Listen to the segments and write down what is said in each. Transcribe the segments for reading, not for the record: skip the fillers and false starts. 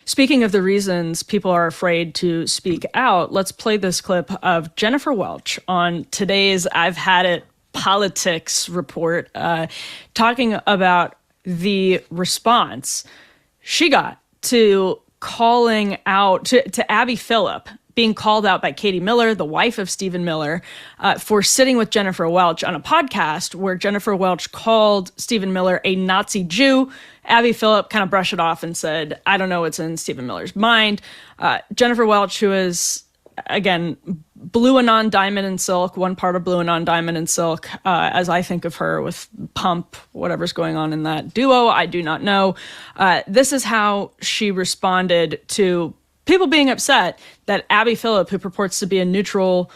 Speaking of the reasons people are afraid to speak out, let's play this clip of Jennifer Welch on today's I've Had It Politics report, talking about the response she got to calling out to Abby Phillip, being called out by Katie Miller, the wife of Stephen Miller, for sitting with Jennifer Welch on a podcast where Jennifer Welch called Stephen Miller a Nazi Jew. Abby Phillip kind of brushed it off and said, I don't know what's in Stephen Miller's mind. Jennifer Welch, who is, again, Blue Anon Diamond and Silk, one part of Blue Anon Diamond and Silk, as I think of her with Pump, whatever's going on in that duo, I do not know. This is how she responded to people being upset that Abby Phillip, who purports to be a neutral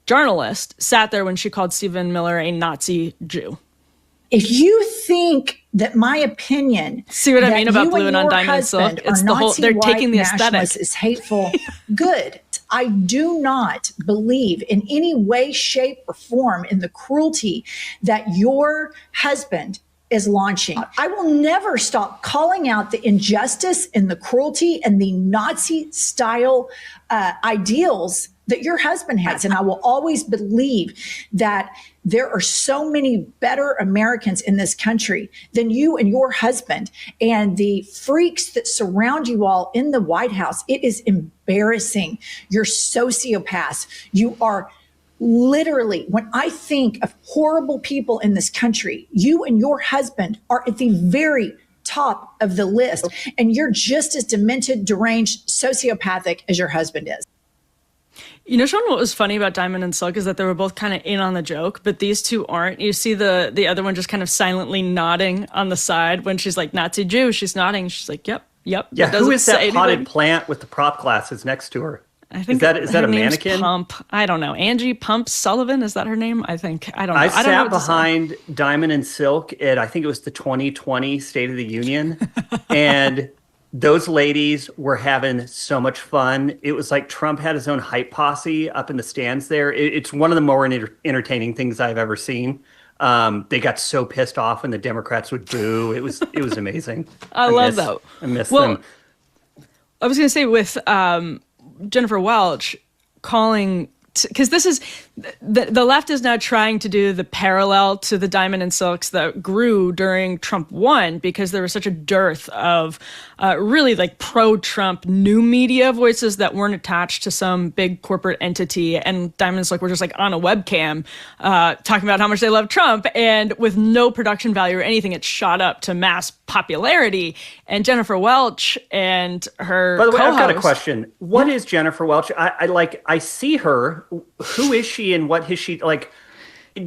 journalist, sat there when she called Stephen Miller a Nazi Jew. If you think that my opinion, see what I mean about Blue and on Diamond and Silk? It's the whole, they're taking the aesthetic. Is hateful. Good. I do not believe in any way, shape, or form in the cruelty that your husband is launching. I will never stop calling out the injustice and the cruelty and the Nazi style ideals that your husband has. And I will always believe that there are so many better Americans in this country than you and your husband and the freaks that surround you all in the White House. It is embarrassing. You're sociopaths. You are literally, when I think of horrible people in this country, you and your husband are at the very top of the list. And you're just as demented, deranged, sociopathic as your husband is. You know, Sean, what was funny about Diamond and Silk is that they were both kind of in on the joke, but these two aren't. You see the other one just kind of silently nodding on the side when she's like, Nazi Jew, she's nodding. She's like, yep. Yeah, who is that potted plant with the prop glasses next to her? I think is that a mannequin? Pump. I don't know. Angie Pump Sullivan, is that her name? I think. I don't know. I sat behind Diamond and Silk at, I think it was the 2020 State of the Union, and those ladies were having so much fun. It was like Trump had his own hype posse up in the stands there. It's one of the more entertaining things I've ever seen. They got so pissed off when the Democrats would boo. It was amazing. I love that. I miss them. I was going to say with Jennifer Welch calling, because this is, the left is now trying to do the parallel to the Diamond and Silks that grew during Trump 1, because there was such a dearth of really like pro-Trump new media voices that weren't attached to some big corporate entity. And Diamond and Silk were just like on a webcam talking about how much they love Trump, and with no production value or anything, it shot up to mass popularity. And Jennifer Welch and her By the way, co-host, I've got a question. What is Jennifer Welch? I see her. Who is she and what is she like?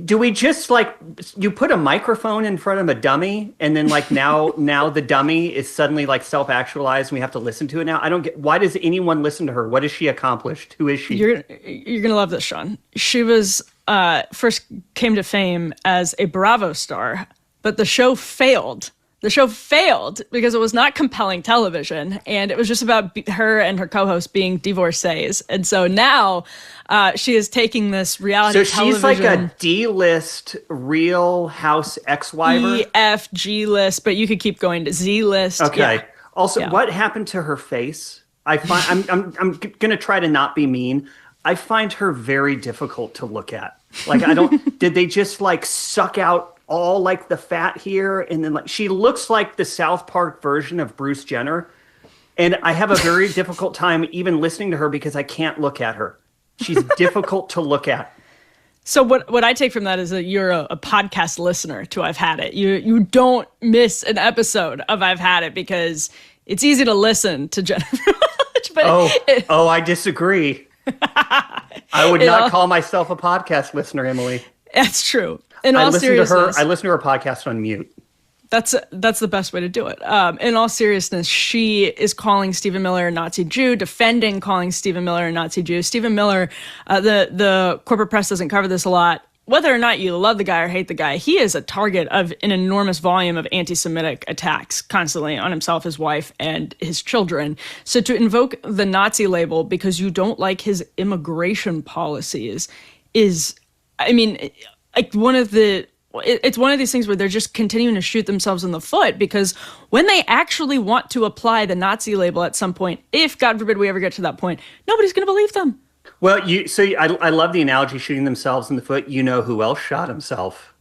Do we just like, you put a microphone in front of a dummy and then like now the dummy is suddenly like self-actualized and we have to listen to it now? I don't get, why does anyone listen to her? What has she accomplished? Who is she? You're gonna love this, Sean. She was first came to fame as a Bravo star, but the show failed. The show failed because it was not compelling television, and it was just about her and her co-host being divorcees. And so now she is taking this reality television. So she's like a D-list Real House ex-wife? EFG list, but you could keep going to Z list. Okay. Yeah. Also, what happened to her face? I'm going to try to not be mean. I find her very difficult to look at. Like, did they just like suck out all like the fat here, and then like she looks like the South Park version of Bruce Jenner, and I have a very difficult time even listening to her because I can't look at her. She's difficult to look at. So what I take from that is that you're a podcast listener to I've Had It. You don't miss an episode of I've Had It because it's easy to listen to Jennifer. But I disagree. I would not call myself a podcast listener, Emily. That's true. In all seriousness, I listen to her podcast on mute. That's the best way to do it. In all seriousness, she is calling Stephen Miller a Nazi Jew, defending calling Stephen Miller a Nazi Jew. Stephen Miller, the corporate press doesn't cover this a lot. Whether or not you love the guy or hate the guy, he is a target of an enormous volume of anti-Semitic attacks constantly on himself, his wife, and his children. So to invoke the Nazi label because you don't like his immigration policies is, I mean, like one of the it's one of these things where they're just continuing to shoot themselves in the foot, because when they actually want to apply the Nazi label at some point, if God forbid we ever get to that point, nobody's going to believe them. Well, I love the analogy, shooting themselves in the foot. You know who else shot himself?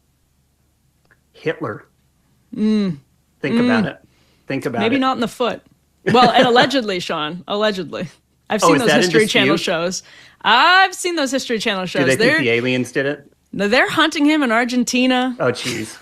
Hitler. Think about it. Think about it. Maybe not in the foot. Well, and allegedly, Sean, allegedly. I've seen those History Channel shows. I've seen those History Channel shows. Do they think the aliens did it? No, they're hunting him in Argentina. Oh, jeez.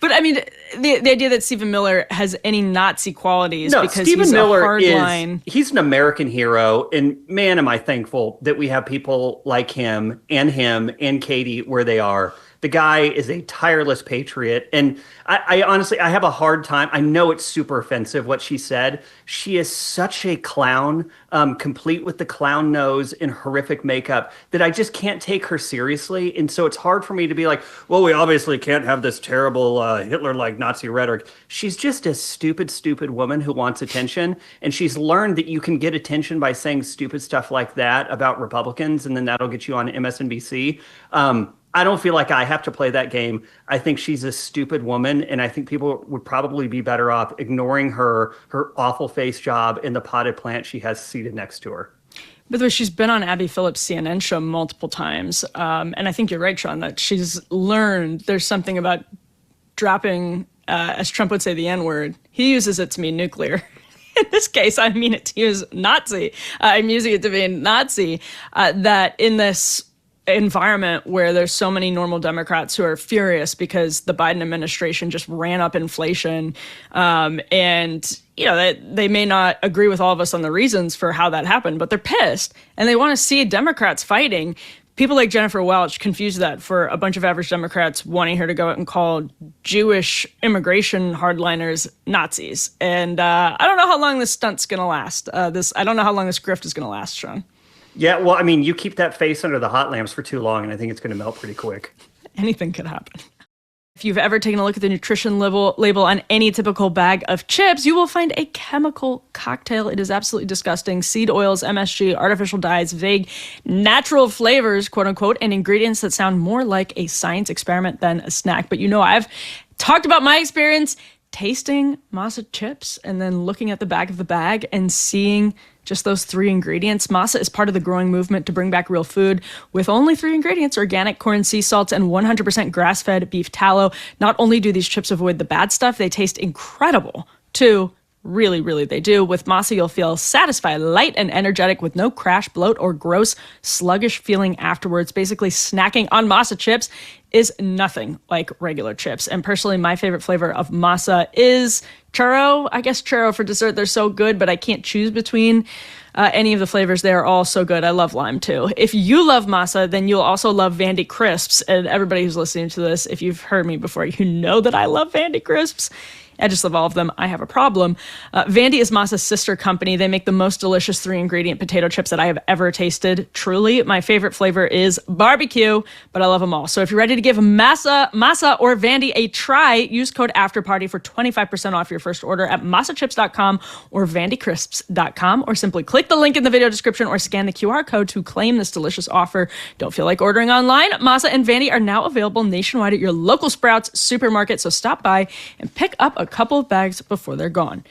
But I mean, the idea that Stephen Miller has any Nazi qualities because Stephen he's Miller a hardline. He's an American hero, and man, am I thankful that we have people like him and Katie where they are. The guy is a tireless patriot, and I honestly, I have a hard time. I know it's super offensive what she said. She is such a clown, complete with the clown nose and horrific makeup, that I just can't take her seriously. And so it's hard for me to be like, well, we obviously can't have this terrible Hitler-like Nazi rhetoric. She's just a stupid, stupid woman who wants attention, and she's learned that you can get attention by saying stupid stuff like that about Republicans, and then that'll get you on MSNBC. I don't feel like I have to play that game. I think she's a stupid woman, and I think people would probably be better off ignoring her awful face job and the potted plant she has seated next to her. By the way, she's been on Abby Phillips' CNN show multiple times, and I think you're right, Sean, that she's learned there's something about dropping, as Trump would say, the N-word. He uses it to mean nuclear. In this case, I mean it to use Nazi. I'm using it to mean Nazi. That in this environment where there's so many normal Democrats who are furious because the Biden administration just ran up inflation, and they may not agree with all of us on the reasons for how that happened, but they're pissed and they want to see Democrats fighting. People like Jennifer Welch confuse that for a bunch of average Democrats wanting her to go out and call Jewish immigration hardliners Nazis. And I don't know how long this stunt's going to last. I don't know how long this grift is going to last, Sean. Yeah, well, I mean, you keep that face under the hot lamps for too long, and I think it's going to melt pretty quick. Anything could happen. If you've ever taken a look at the nutrition label on any typical bag of chips, you will find a chemical cocktail. It is absolutely disgusting. Seed oils, MSG, artificial dyes, vague, natural flavors, quote unquote, and ingredients that sound more like a science experiment than a snack. But I've talked about my experience tasting masa chips and then looking at the back of the bag and seeing just those 3 ingredients. Masa is part of the growing movement to bring back real food with only 3 ingredients: organic corn, sea salts, and 100% grass-fed beef tallow. Not only do these chips avoid the bad stuff, they taste incredible too. Really, really, they do. With Masa, you'll feel satisfied, light, and energetic with no crash, bloat, or gross, sluggish feeling afterwards. Basically, snacking on Masa chips is nothing like regular chips. And personally, my favorite flavor of Masa is churro. I guess churro for dessert. They're so good, but I can't choose between any of the flavors. They are all so good. I love lime too. If you love Masa, then you'll also love Vandy Crisps. And everybody who's listening to this, if you've heard me before, you know that I love Vandy Crisps. I just love all of them. I have a problem. Vandy is Masa's sister company. They make the most delicious 3-ingredient potato chips that I have ever tasted. Truly, my favorite flavor is barbecue, but I love them all. So if you're ready to give Masa or Vandy a try, use code AFTERPARTY for 25% off your first order at masachips.com or vandycrisps.com, or simply click the link in the video description or scan the QR code to claim this delicious offer. Don't feel like ordering online? Masa and Vandy are now available nationwide at your local Sprouts supermarket, so stop by and pick up a couple of bags before they're gone.